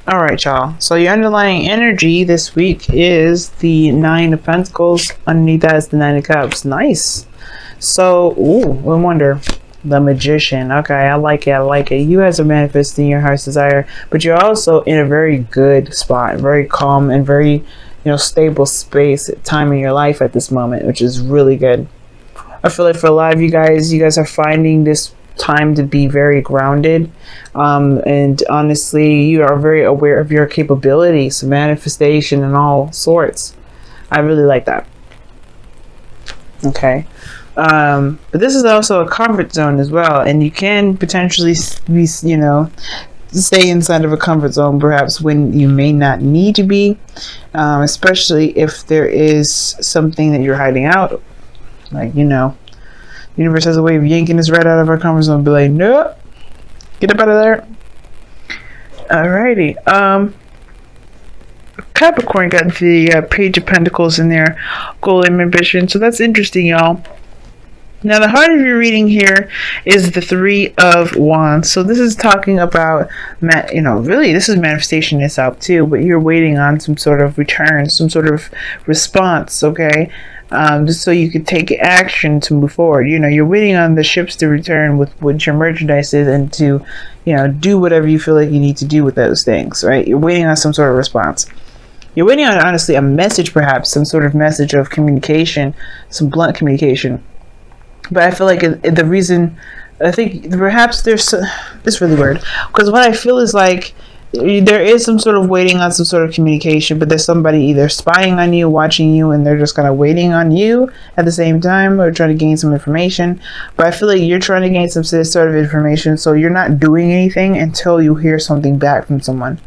All right, y'all. So your underlying energy this week is the Nine of Pentacles. Underneath that is the Nine of Cups. Nice. So, I wonder. The Magician. Okay, I like it. I like it. You guys are manifesting your heart's desire, but you're also in a very good spot, very calm and very, stable space, time in your life at this moment, which is really good. I feel like for a lot of you guys are finding this time to be very grounded, and honestly, you are very aware of your capabilities, manifestation, and all sorts. I really like that. Okay. But this is also a comfort zone as well, and you can potentially be, stay inside of a comfort zone perhaps when you may not need to be, especially if there is something that you're hiding out. Like, the universe has a way of yanking us right out of our comfort zone and be like, nope, get up out of there. Alrighty. Capricorn got the Page of Pentacles in their goal and ambition, so that's interesting, y'all. Now, the heart of your reading here is the Three of Wands. So this is talking about, really, this is manifestation itself too, but you're waiting on some sort of return, some sort of response, okay? Just so you can take action to move forward. You're waiting on the ships to return with what your merchandise is and to, do whatever you feel like you need to do with those things, right? You're waiting on some sort of response. You're waiting on, honestly, a message, perhaps, some sort of message of communication, some blunt communication. But I feel like the reason, I think perhaps it's really weird, because what I feel is like there is some sort of waiting on some sort of communication, but there's somebody either spying on you, watching you, and they're just kind of waiting on you at the same time, or trying to gain some information. But I feel like you're trying to gain some sort of information, so you're not doing anything until you hear something back from someone.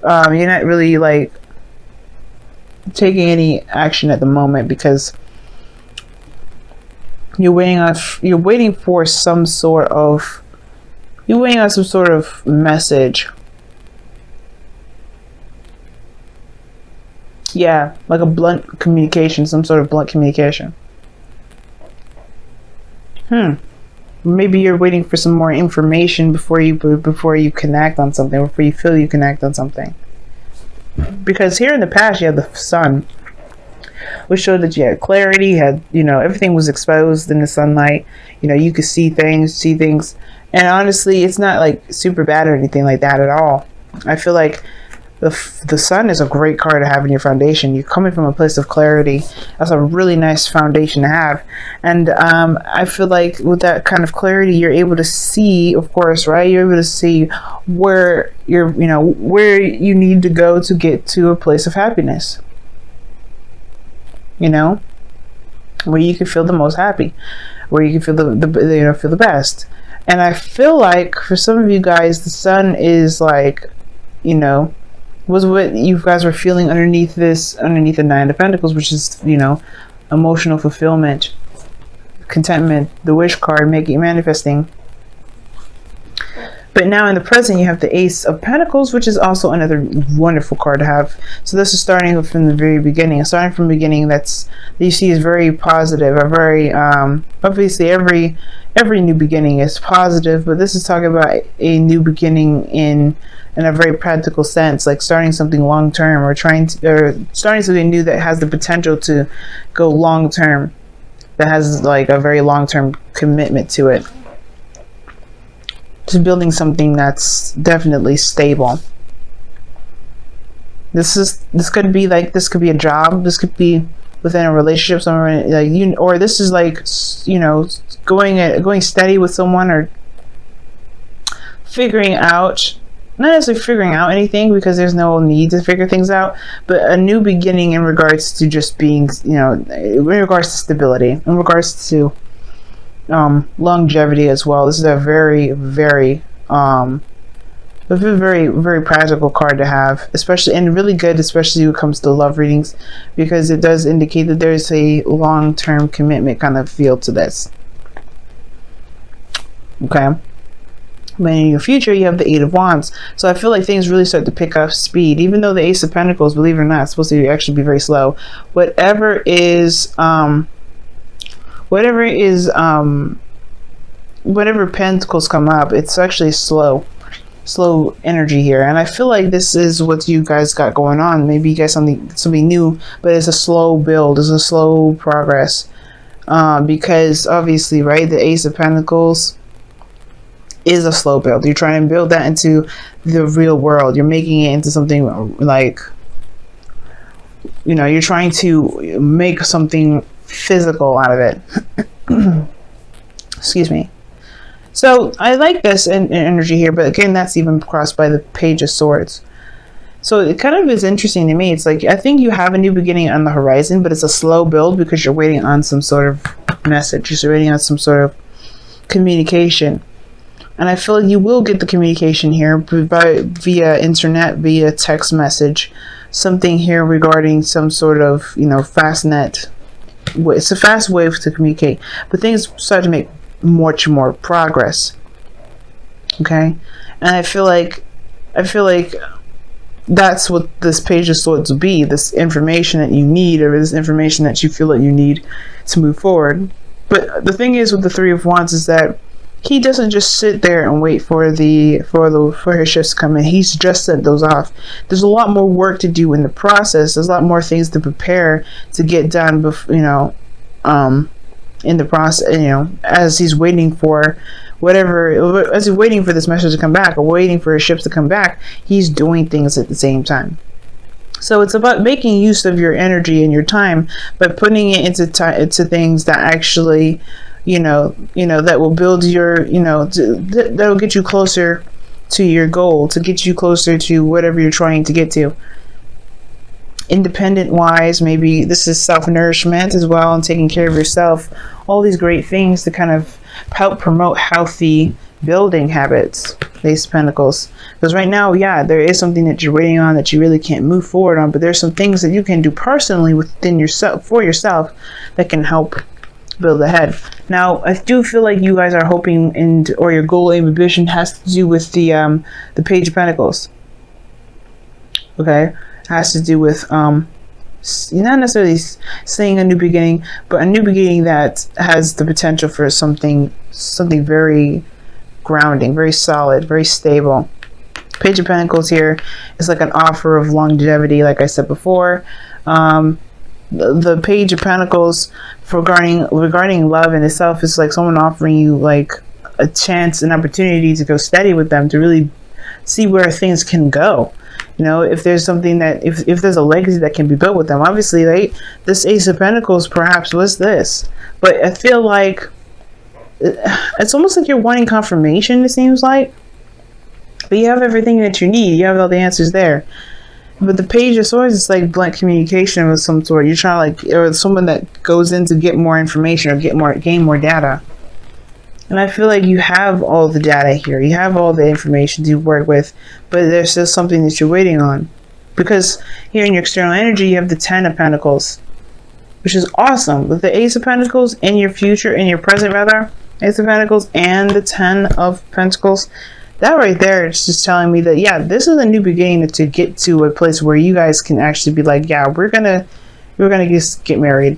You're not really like taking any action at the moment because you're waiting for some sort of message. Yeah, like a blunt communication, some sort of blunt communication. Maybe you're waiting for some more information before you connect on something, before you feel you connect on something. Because here in the past you have the Sun, which showed that you had clarity, everything was exposed in the sunlight. You could see things. And honestly, it's not like super bad or anything like that at all. I feel like the Sun is a great card to have in your foundation. You're coming from a place of clarity. That's a really nice foundation to have. And I feel like with that kind of clarity, you're able to see, of course, right? You're able to see where where you need to go to get to a place of happiness. Where you can feel the most happy, where you can feel feel the best. And I feel like for some of you guys, the Sun is like, was what you guys were feeling underneath the Nine of Pentacles, which is, emotional fulfillment, contentment, the wish card, manifesting. But now in the present, you have the Ace of Pentacles, which is also another wonderful card to have. So this is starting from the very beginning. Starting from the beginning, that you see is very positive. A very obviously every new beginning is positive, but this is talking about a new beginning in a very practical sense, like starting something long term, or starting something new that has the potential to go long term, that has like a very long term commitment to it. To building something that's definitely stable. This could be a job. This could be within a relationship somewhere, or this is like, going steady with someone, or figuring out, not necessarily figuring out anything, because there's no need to figure things out, but a new beginning in regards to just being, in regards to stability, in regards to longevity as well. This is a very, very very practical card to have, especially, and really good, especially when it comes to love readings, because it does indicate that there's a long-term commitment kind of feel to this. Okay. But in your future, you have the Eight of Wands. So I feel like things really start to pick up speed, even though the Ace of Pentacles, believe it or not, is supposed to actually be very slow. Whatever pentacles come up, it's actually slow. slow energy here. And I feel like this is what you guys got going on. Maybe you guys something new, but it's a slow build, it's a slow progress. Because obviously, right, the Ace of Pentacles is a slow build. You're trying to build that into the real world. You're making it into something like, you know, you're trying to make something physical out of it. Excuse me. So I like this energy here, but again, that's even crossed by the Page of Swords. So it kind of is interesting to me. It's like, I think you have a new beginning on the horizon, but it's a slow build because you're waiting on some sort of message. You're waiting on some sort of communication. And I feel like you will get the communication here via internet, via text message, something here regarding some sort of, you know, fast net. It's a fast way to communicate, but things start to make much more progress. Okay, and I feel like that's what this Page of Swords will be, this information that you need, or this information that you feel that you need to move forward. But the thing is with the Three of Wands is that he doesn't just sit there and wait for his shifts to come in. He's just sent those off. There's a lot more work to do in the process. There's a lot more things to prepare to get done before, you know, in the process, you know, as he's waiting for whatever, as he's waiting for this message to come back or waiting for his ships to come back, he's doing things at the same time. So it's about making use of your energy and your time, but putting it into things that actually, you know, that will build your, you know, that will get you closer to your goal, to get you closer to whatever you're trying to get to. Independent wise, maybe this is self-nourishment as well, and taking care of yourself. All these great things to kind of help promote healthy building habits, Ace of Pentacles. Because right now, yeah, there is something that you're waiting on that you really can't move forward on, but there's some things that you can do personally within yourself, for yourself, that can help build ahead. Now, I do feel like you guys are hoping, or your goal, aim, ambition has to do with the Page of Pentacles. Okay, has to do with not necessarily saying a new beginning, but a new beginning that has the potential for something very grounding, very solid, very stable. Page of Pentacles here is like an offer of longevity, like I said before. The Page of Pentacles regarding love in itself is like someone offering you like a chance, an opportunity to go steady with them, to really see where things can go. You know, if there's something that, if there's a legacy that can be built with them. Obviously, right, this Ace of Pentacles perhaps was this, but I feel like it's almost like you're wanting confirmation, it seems like, but you have everything that you need. You have all the answers there. But the Page of Swords is like blunt communication of some sort. You're trying to, like, or someone that goes in to get more information or gain more data. And I feel like you have all the data here. You have all the information to work with, but there's still something that you're waiting on. Because here in your external energy, you have the Ten of Pentacles, which is awesome. With the Ace of Pentacles in your future, in your present rather, Ace of Pentacles and the Ten of Pentacles, that right there is just telling me that, yeah, this is a new beginning to get to a place where you guys can actually be like, yeah, we're gonna just get married.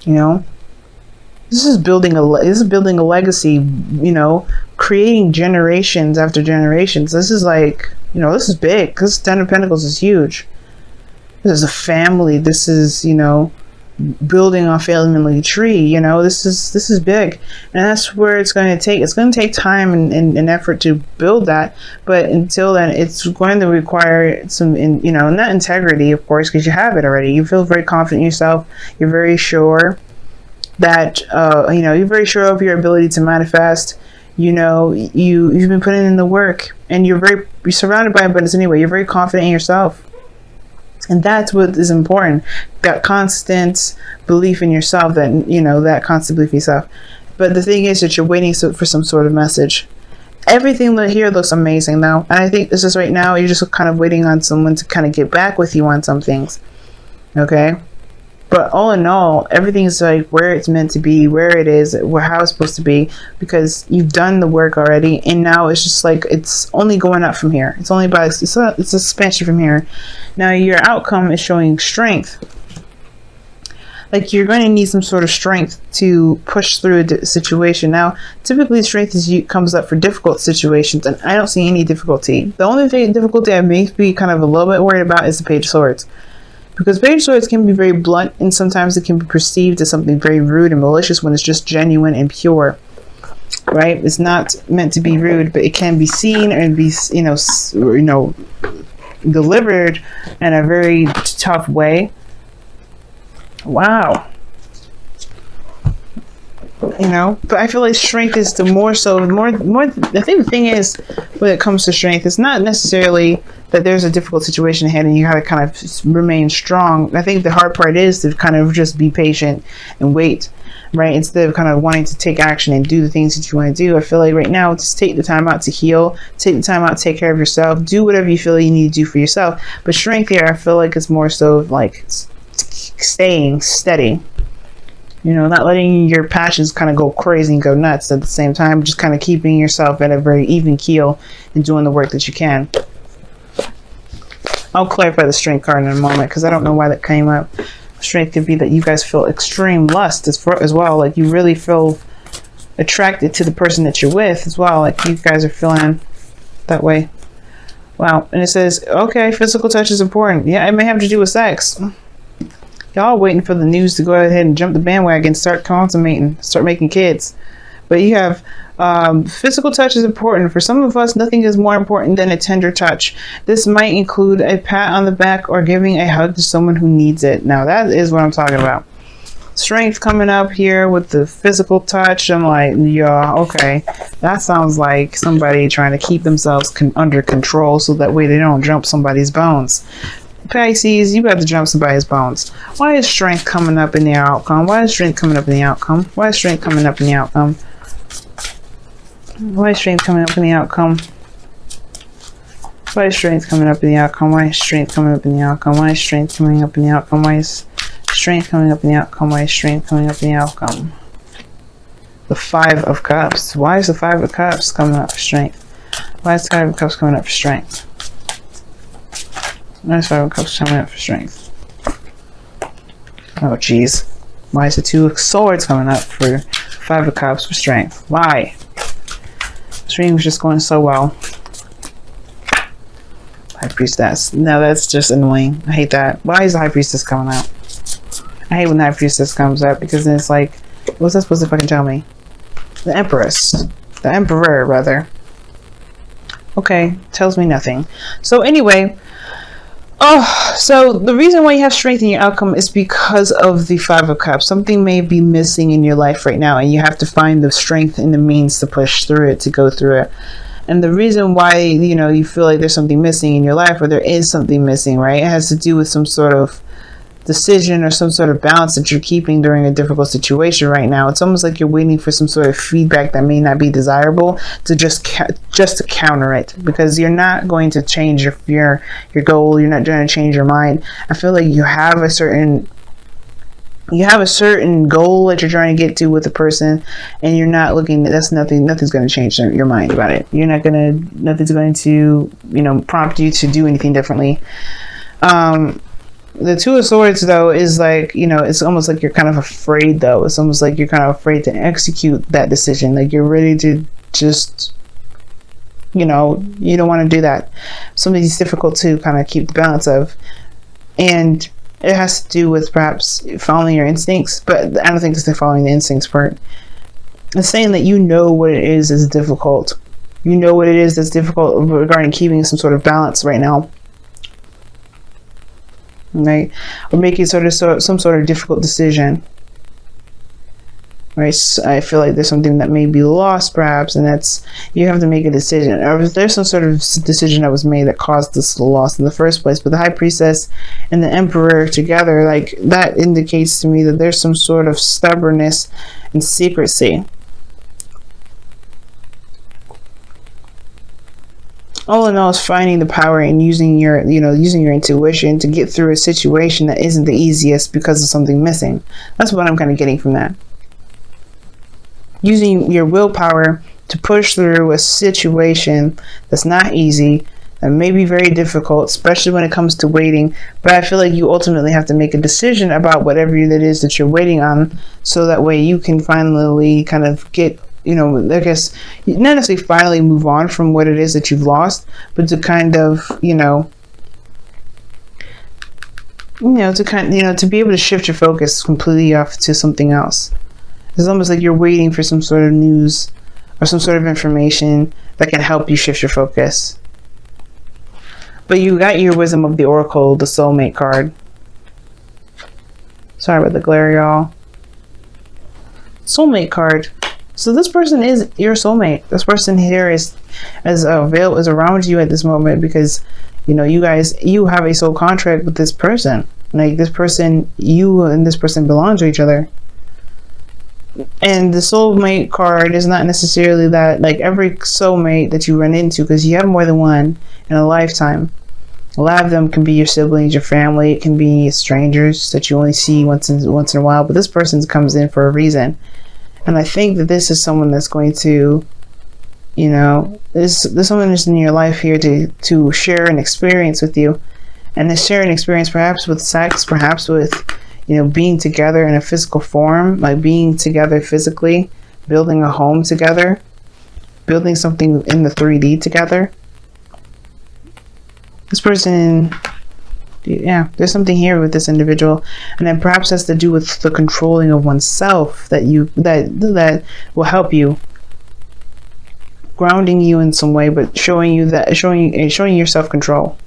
You know, this is building a legacy. You know, creating generations after generations. This is like, you know, this is big. This Ten of Pentacles is huge. This is a family. This is, you know, building a family tree. You know, this is big, and that's where it's going to take. It's going to take time and effort to build that, but until then, it's going to require some, you know, not integrity, of course, because you have it already. You feel very confident in yourself. You're very sure that you know, you're very sure of your ability to manifest. You know, you've been putting in the work, and you're surrounded by abundance anyway. You're very confident in yourself. And that's what is important. That constant belief in yourself, that, you know, that constant belief in yourself. But the thing is that you're waiting for some sort of message. Everything here looks amazing now. And I think this is right now, you're just kind of waiting on someone to kind of get back with you on some things. Okay? But all in all, everything's like where it's meant to be, where it is, how it's supposed to be, because you've done the work already, and now it's just like it's only going up from here. It's only by it's expansion from here. Now your outcome is showing strength. like you're going to need some sort of strength to push through a situation. Now, typically strength comes up for difficult situations, and I don't see any difficulty. The only difficulty I may be kind of a little bit worried about is the Page of Swords. Because Page of Swords can be very blunt, and sometimes it can be perceived as something very rude and malicious when it's just genuine and pure. Right? It's not meant to be rude, but it can be seen and be, delivered in a very tough way. Wow. But I feel like strength is the more. I think the thing is, when it comes to strength, it's not necessarily that there's a difficult situation ahead and you gotta kind of remain strong. I think the hard part is to kind of just be patient and wait, right? Instead of kind of wanting to take action and do the things that you want to do. I feel like right now, just take the time out to heal, take the time out to take care of yourself, do whatever you feel you need to do for yourself. But strength here, I feel like it's more so like staying steady. Not letting your passions kind of go crazy and go nuts at the same time, just kind of keeping yourself at a very even keel and doing the work that you can. I'll clarify the strength card in a moment because I don't know why that came up. Strength could be that you guys feel extreme lust as well. Like you really feel attracted to the person that you're with as well. Like you guys are feeling that way. Wow. And it says, okay, physical touch is important. Yeah, it may have to do with sex. Y'all waiting for the news to go ahead and jump the bandwagon, start consummating, start making kids. But you have physical touch is important. For some of us, nothing is more important than a tender touch. This might include a pat on the back or giving a hug to someone who needs it. Now, that is what I'm talking about. Strength coming up here with the physical touch. I'm like, yeah, okay. That sounds like somebody trying to keep themselves under control so that way they don't jump somebody's bones. Pisces, you got to jump somebody's bones. Why is strength coming up in the outcome? Why is strength coming up in the outcome? Why is strength coming up in the outcome? Why is strength coming up in the outcome? Why is strength coming up in the outcome? Why is strength coming up in the outcome? Why is strength coming up in the outcome? Why is strength coming up in the outcome? Why is strength coming up in the outcome? The Five of Cups. Why is the Five of Cups coming up for strength? Why is the Five of Cups coming up for strength? Why is Five of Cups coming up for strength? Oh, jeez. Why is the Two of Swords coming up for Five of Cups for strength? Why? This reading was just going so well. High Priestess. No, that's just annoying. I hate that. Why is the High Priestess coming out? I hate when the High Priestess comes up because then it's like, what's that supposed to fucking tell me? The Empress. The Emperor, rather. Okay, tells me nothing. So anyway, so the reason why you have strength in your outcome is because of the Five of Cups. Something may be missing in your life right now, and you have to find the strength and the means to push through it, to go through it. And the reason why, you feel like there's something missing in your life, or there is something missing, right? It has to do with some sort of decision or some sort of balance that you're keeping during a difficult situation right now. It's almost like you're waiting for some sort of feedback that may not be desirable to just to counter it, because you're not going to change your goal. You're not going to change your mind. I feel like you have a certain goal that you're trying to get to with a person, and you're not looking. Nothing's going to change your mind about it. Nothing's going to prompt you to do anything differently. The Two of Swords, though, is like, it's almost like you're kind of afraid, though. It's almost like you're kind of afraid to execute that decision. Like you're ready to just, you don't want to do that. Something's difficult to kind of keep the balance of. And it has to do with perhaps following your instincts, but I don't think it's the following the instincts part. It's saying that what it is that's difficult. You know what it is that's difficult regarding keeping some sort of balance right now. Right, or making some sort of difficult decision, right? So I feel like there's something that may be lost, perhaps, and that's you have to make a decision, or if there's some sort of decision that was made that caused this loss in the first place. But the High Priestess and the Emperor together, like that indicates to me that there's some sort of stubbornness and secrecy. All in all, is finding the power and using your intuition to get through a situation that isn't the easiest because of something missing. That's what I'm kind of getting from that. Using your willpower to push through a situation that's not easy, That may be very difficult, especially when it comes to waiting. But I feel like you ultimately have to make a decision about whatever it is that you're waiting on, so that way you can finally kind of get, I guess, not necessarily finally move on from what it is that you've lost, but to kind of, to be able to shift your focus completely off to something else. It's almost like you're waiting for some sort of news or some sort of information that can help you shift your focus. But you got your Wisdom of the Oracle, the Soulmate card. Sorry about the glare, y'all. Soulmate card. So this person is your soulmate. This person here is a veil is around you at this moment, because you have a soul contract with this person. Like, this person, you and this person belong to each other. And the soulmate card is not necessarily that, like, every soulmate that you run into, because you have more than one in a lifetime. A lot of them can be your siblings, your family. It can be strangers that you only see once in a while. But this person comes in for a reason. And I think that this is someone that's going to, there's someone who's in your life here to share an experience with you. And to share an experience perhaps with sex, perhaps with, being together in a physical form, like being together physically, building a home together, building something in the 3D together. This person, there's something here with this individual, and then perhaps has to do with the controlling of oneself that will help you, grounding you in some way, but showing you your self-control.